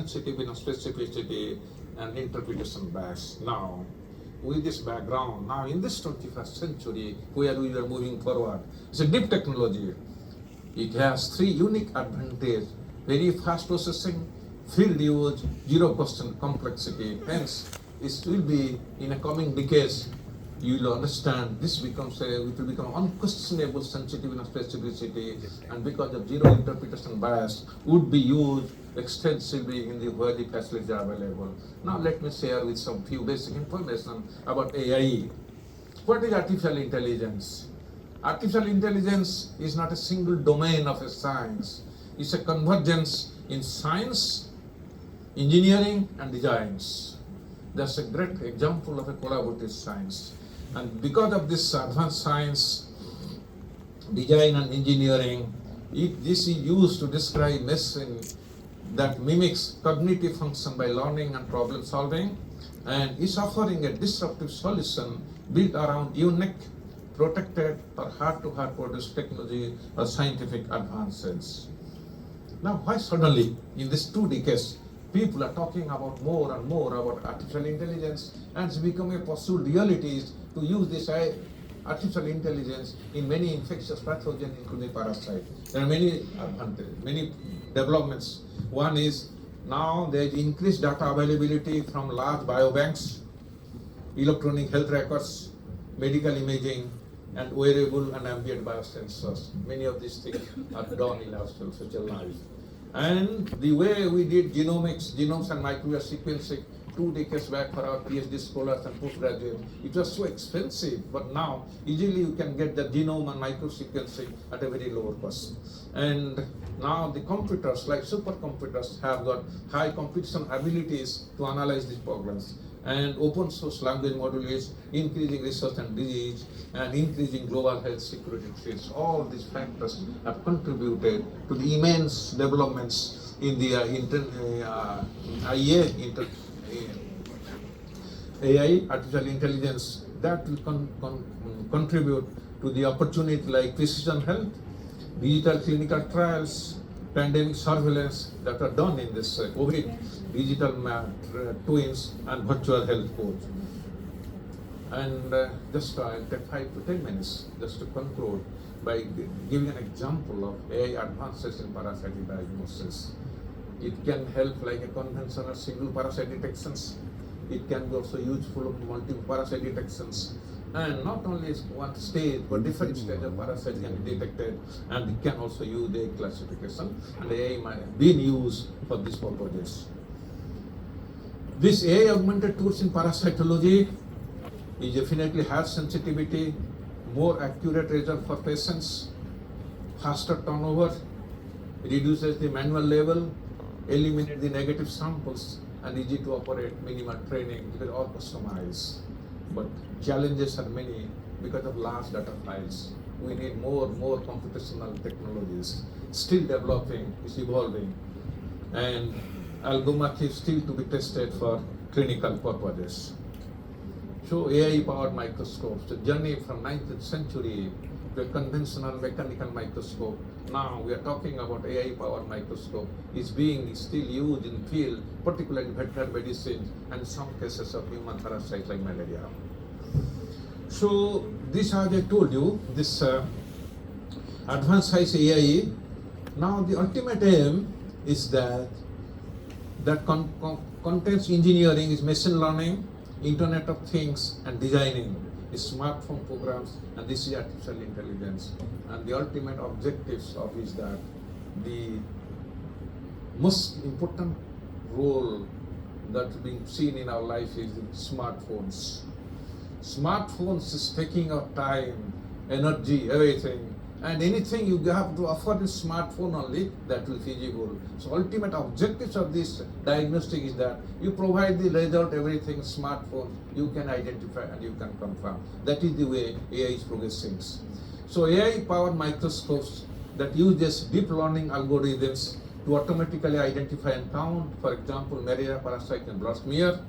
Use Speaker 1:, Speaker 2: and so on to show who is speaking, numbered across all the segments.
Speaker 1: sensitive specificity and interpretation bias. Now, with this background, now in this 21st century, where we are moving forward, it's a deep technology. It has three unique advantages: very fast processing, field use, zero question complexity. Hence, it will be in a coming decades, you will understand this becomes it will become unquestionable sensitiveness specificity, and because of zero interpretation bias would be used extensively in the where the facilities are available. Now let me share with some few basic information about AI. What is artificial intelligence? Artificial intelligence is not a single domain of a science. It's a convergence in science, engineering and designs. That's a great example of a collaborative science. And because of this advanced science, design and engineering, this is used to describe machine that mimics cognitive function by learning and problem solving, and is offering a disruptive solution built around unique, protected or hard-to-hard produced technology or scientific advances. Now, why suddenly in these 2 decades people are talking about more and more about artificial intelligence, and it's becoming a possible reality to use this artificial intelligence in many infectious pathogens, including parasites. There are many advantages, many developments. One is now there is increased data availability from large biobanks, electronic health records, medical imaging, and wearable and ambient biosensors. Many of these things are done in our social life. And the way we did genomes and microarray sequencing 2 decades back for our PhD scholars and postgraduates, it was so expensive, but now easily you can get the genome and microsequencing at a very lower cost. And now the computers, like supercomputers, have got high computation abilities to analyze these programs. And open source language module is increasing research and disease and increasing global health security threats. All these factors have contributed to the immense developments in the AI, artificial intelligence, that will contribute to the opportunity like precision health, digital clinical trials, pandemic surveillance that are done in this COVID, digital twins and virtual health coach. And just I'll take 5 to 10 minutes just to conclude by giving an example of AI advances in parasitic diagnosis. It can help like a conventional single parasite detections. It can be also useful in multiple parasite detections. And not only one stage, but different stages of parasites can be detected, and it can also use the classification, and the AI might be used for these purposes. This AI augmented tools in parasitology is definitely higher sensitivity, more accurate result for patients, faster turnover, reduces the manual level, eliminate the negative samples, and easy to operate, minimal training, you can all customize. But challenges are many because of large data files. We need more computational technologies. Still developing, it's evolving. And algorithm is still to be tested for clinical purposes. So AI-powered microscopes, the journey from 19th century to a conventional mechanical microscope. Now we are talking about AI-powered microscope is being still used in field, particularly veterinary medicine and some cases of human parasites like malaria. So this, as I told you, this advanced size AI. Now the ultimate aim is that contains engineering is machine learning, Internet of Things, and designing smartphone programs, and this is artificial intelligence. And the ultimate objectives of is that the most important role that's being seen in our life is the smartphones. Smartphones is taking our time, energy, everything. And anything you have to offer the smartphone only, that will be feasible. So ultimate objectives of this diagnostic is that you provide the result, everything, smartphone, you can identify and you can confirm. That is the way AI is progressing. So AI-powered microscopes that use this deep learning algorithms to automatically identify and count, for example, malaria parasite and blood smear,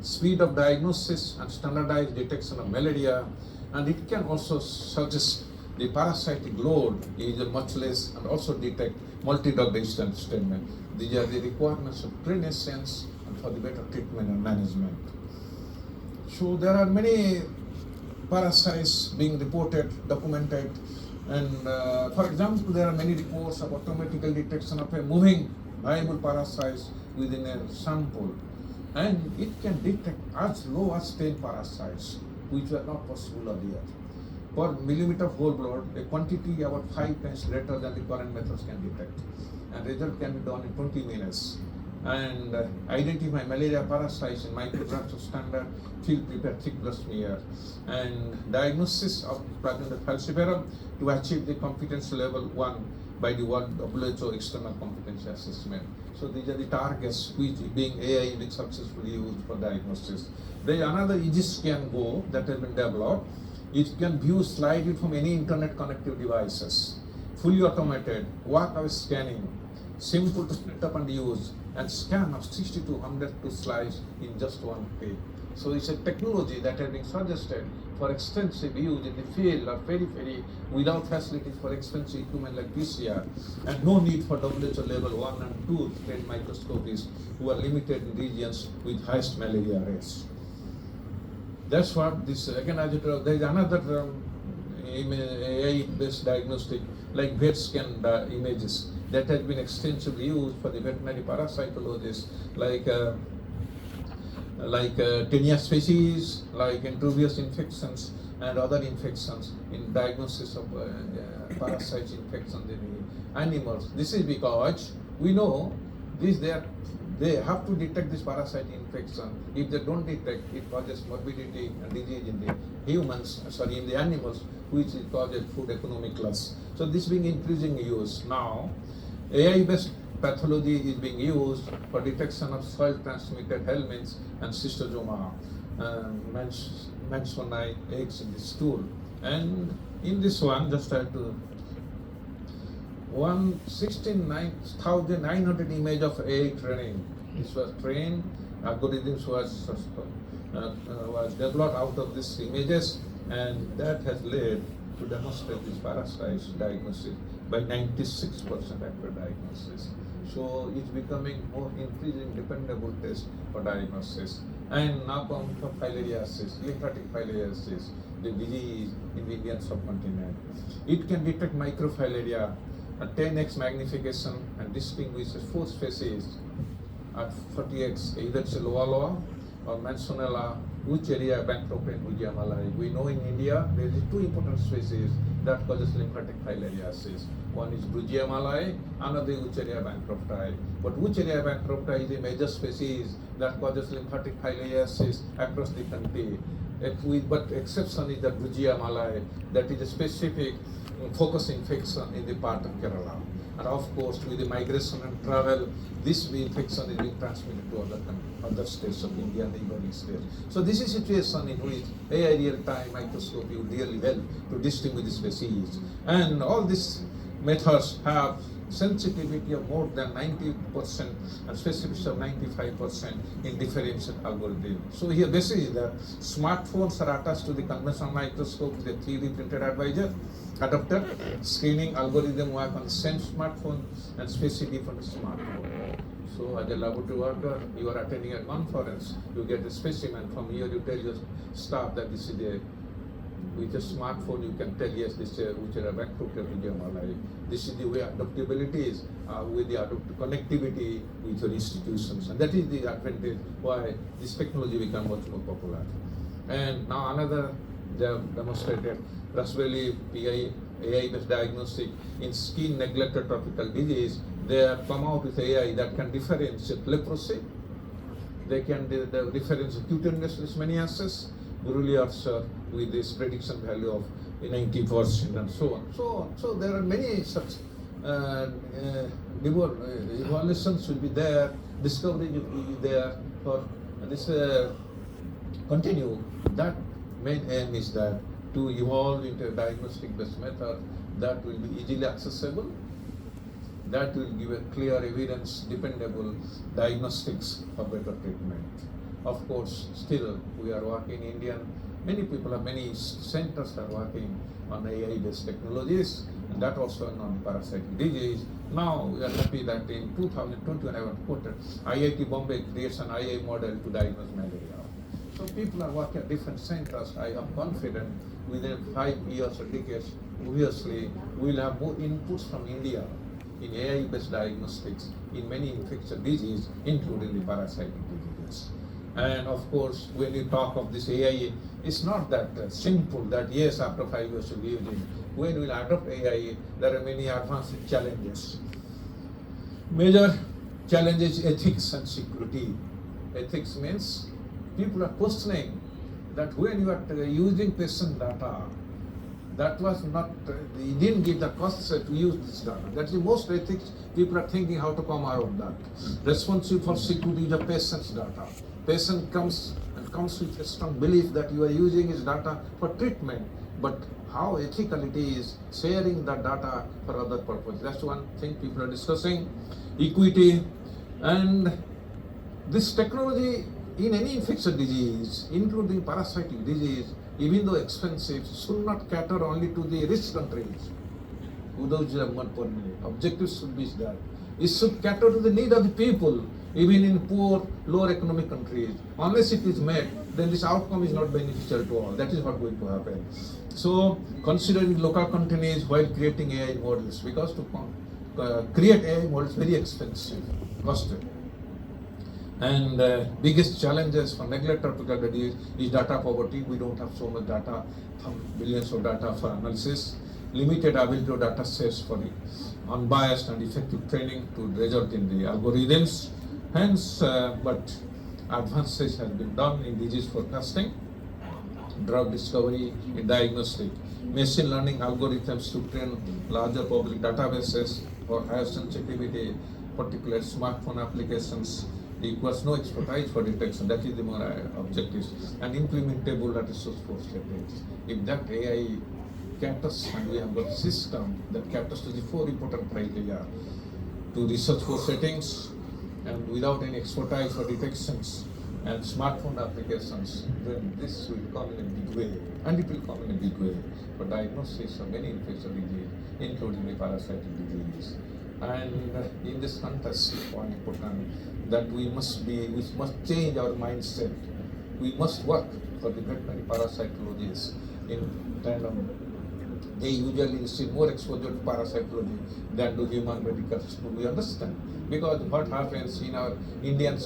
Speaker 1: speed of diagnosis and standardized detection of malaria, and it can also suggest the parasitic load is much less and also detect multi-drug resistant statement. These are the requirements of pre-nascence and for the better treatment and management. So there are many parasites being reported, documented, and for example, there are many reports of automatical detection of a moving viable parasites within a sample, and it can detect as low as 10 parasites, which were not possible earlier. Per millimeter of whole blood, a quantity about 5 times greater than the current methods can detect, and result can be done in 20 minutes. And identify malaria parasites in micrograms of standard field prepared thick blood smear, and diagnosis of Plasmodium falciparum to achieve the competence level 1 by the World WHO external competency assessment. So these are the targets which being AI being successfully used for diagnosis. There is another easy scan go that has been developed. It can view slide it from any internet connected devices, fully automated, walk-away scanning, simple to print up and use, and scan of 60 to 100 to slides in just one click. So it's a technology that has been suggested for extensive use in the field or periphery without facilities for expensive equipment like PCR, and no need for WHO level 1 and 2 trained microscopists who are limited in regions with highest malaria rates. That's what this, again, there is another AI-based diagnostic like PET scan images that has been extensively used for the veterinary parasitologists like Tenia species, like intravenous infections and other infections in diagnosis of parasites infections in the animals. This is because we know this they have to detect this parasite infection. If they don't detect, it causes morbidity and disease in the in the animals, which causes food economic loss. So this being increasing use now. AI-based pathology is being used for detection of soil-transmitted helminths and schistosoma, Mansoni eggs in the stool. And in this one, just have to 169,900 image of AI training. This was trained, algorithms was developed out of these images, and that has led to demonstrate this parasites diagnosis by 96% accurate diagnosis. So it's becoming more increasing dependable test for diagnosis. And now comes for filariasis, lymphatic filariasis, the disease in the Indian subcontinent. It can detect microfilaria at 10x magnification and distinguishes 4 species at 40x, either it's Loa Loa or Mansonella, Wucheria, Bancroft, Bugia malai. We know in India there is 2 important species that causes lymphatic filariasis. One is Bugia malai, another is Wucheria bancrofti. But Wucheria bancrofti is a major species that causes lymphatic filariasis across the country. But exception is the Bugia malai, that is a specific focus infection in the part of Kerala. And of course, with the migration and travel, this infection is being transmitted to other states of India, neighboring states. So this is a situation in which AI real-time microscopy would really help to distinguish the species. And all these methods have sensitivity of more than 90% and specificity of 95% in differential algorithm. So here this is that smartphones are attached to the conventional microscope with a 3D printed adapter. Screening algorithm work on the same smartphone and specificity for the smartphone. So as a laboratory worker, you are attending a conference, you get a specimen. From here you tell your staff that this is a, with a smartphone you can tell, yes, this is Wucheria bancrofti. This is the way adaptability is with the connectivity with your institutions, and that is the advantage why this technology become much more popular. And now another, they have demonstrated Raspberry Pi AI-based diagnostic in skin neglected tropical disease. They have come out with AI that can differentiate leprosy. They can differentiate cutaneous leishmaniasis, Grulliar's with this prediction value of 90% and so on. So there are many such evaluations will be there, discovery will be there for this continue. That main aim is that to evolve into a diagnostic-based method that will be easily accessible, that will give a clear evidence, dependable diagnostics for better treatment. Of course, still we are working in Indian Many people, many centers are working on AI-based technologies, and that also on parasitic disease. Now we are happy that in 2021 I was quoted, IIT Bombay creates an AI model to diagnose malaria. So people are working at different centers. I am confident within 5 years or decades, obviously, we will have more inputs from India in AI-based diagnostics in many infectious diseases, including the parasitic diseases. And of course, when you talk of this AI, it's not that simple that yes, after 5 years you use it. When we adopt AI, there are many advanced challenges. Major challenges: ethics and security. Ethics means people are questioning that when you are using patient data, that was not, you didn't give the cost to use this data. That's the most ethics. People are thinking how to come out of that. Responsible for security is the patient's data. Patient comes with a strong belief that you are using his data for treatment, but how ethical it is sharing that data for other purposes. That's one thing people are discussing. Equity, and this technology in any infectious disease, including parasitic disease, even though expensive, should not cater only to the rich countries. Objective should be that it should cater to the need of the people, even in poor, lower economic countries. Unless it is met, then this outcome is not beneficial to all. That is what going to happen. So, considering local countries while creating AI models, because to create AI models is very expensive, costly. And biggest challenges for neglected disease is data poverty. We don't have so much data, billions of data for analysis. Limited availability of data sets for the unbiased and effective training to result in the algorithms. Hence, but advances have been done in disease forecasting, drug discovery, in diagnostic, machine learning algorithms to train larger public databases for higher sensitivity, particular smartphone applications. Requires no expertise for detection. That is the more objectives, and implementable at resource force settings. If that AI caters, and we have got a system that caters to the 4 important criteria, to research force settings, and without any expertise for detections and smartphone applications, then this will come in a big way, and it will come in a big way for diagnosis of many infectious diseases, including the parasitic disease. And in this context, it's quite important that we must change our mindset. We must work for the veterinary parasitologists in tandem. They usually see more exposure to parasitology than to human medical school. We understand, because what happens in our Indian